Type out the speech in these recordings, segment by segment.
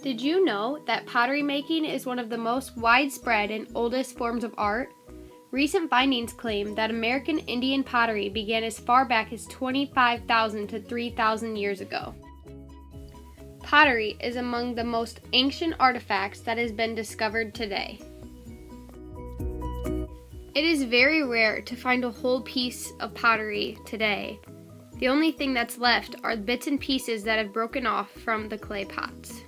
Did you know that pottery making is one of the most widespread and oldest forms of art? Recent findings claim that American Indian pottery began as far back as 25,000 to 3,000 years ago. Pottery is among the most ancient artifacts that has been discovered today. It is very rare to find a whole piece of pottery today. The only thing that's left are bits and pieces that have broken off from the clay pots.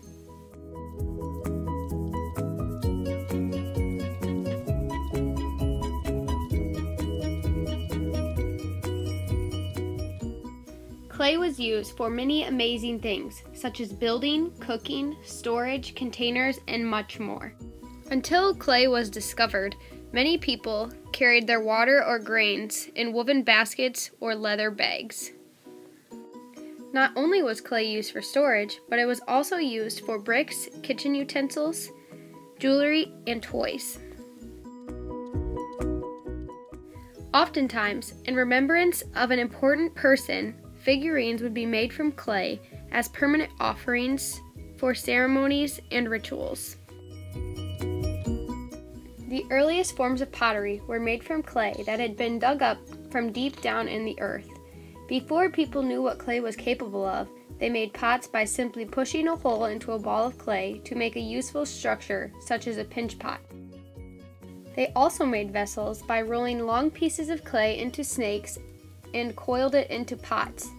Clay was used for many amazing things, such as building, cooking, storage, containers, and much more. Until clay was discovered, many people carried their water or grains in woven baskets or leather bags. Not only was clay used for storage, but it was also used for bricks, kitchen utensils, jewelry, and toys. Oftentimes, in remembrance of an important person, figurines would be made from clay as permanent offerings for ceremonies and rituals. The earliest forms of pottery were made from clay that had been dug up from deep down in the earth. Before people knew what clay was capable of, they made pots by simply pushing a hole into a ball of clay to make a useful structure, such as a pinch pot. They also made vessels by rolling long pieces of clay into snakes and coiled it into pots.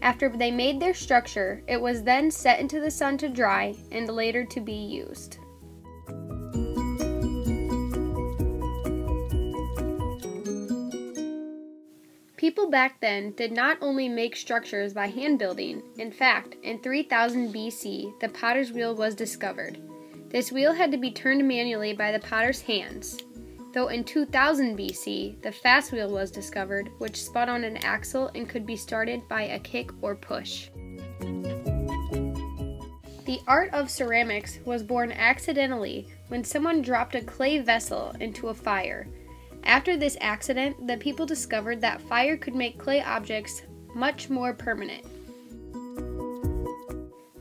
After they made their structure, it was then set into the sun to dry and later to be used. People back then did not only make structures by hand building. In fact, in 3000 BC, the potter's wheel was discovered. This wheel had to be turned manually by the potter's hands. Though in 2000 BC, the fast wheel was discovered, which spun on an axle and could be started by a kick or push. The art of ceramics was born accidentally when someone dropped a clay vessel into a fire. After this accident, the people discovered that fire could make clay objects much more permanent.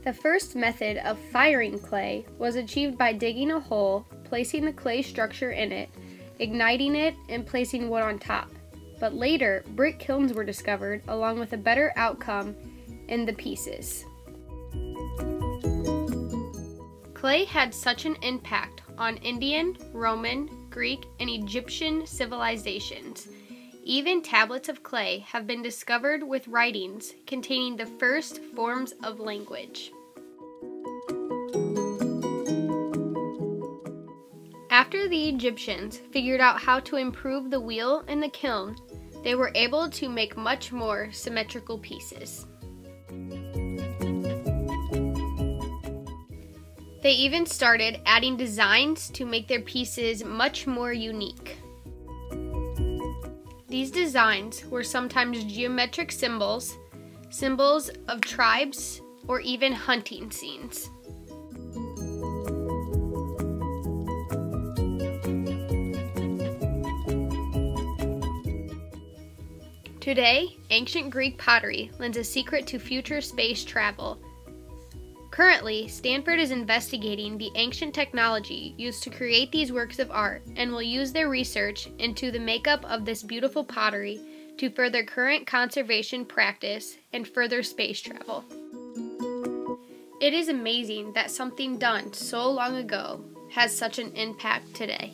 The first method of firing clay was achieved by digging a hole, placing the clay structure in it, igniting it, and placing wood on top. But later, brick kilns were discovered, along with a better outcome in the pieces. Clay had such an impact on Indian, Roman, Greek, and Egyptian civilizations. Even tablets of clay have been discovered with writings containing the first forms of language. After the Egyptians figured out how to improve the wheel in the kiln, they were able to make much more symmetrical pieces. They even started adding designs to make their pieces much more unique. These designs were sometimes geometric symbols, symbols of tribes, or even hunting scenes. Today, ancient Greek pottery lends a secret to future space travel. Currently, Stanford is investigating the ancient technology used to create these works of art and will use their research into the makeup of this beautiful pottery to further current conservation practice and further space travel. It is amazing that something done so long ago has such an impact today.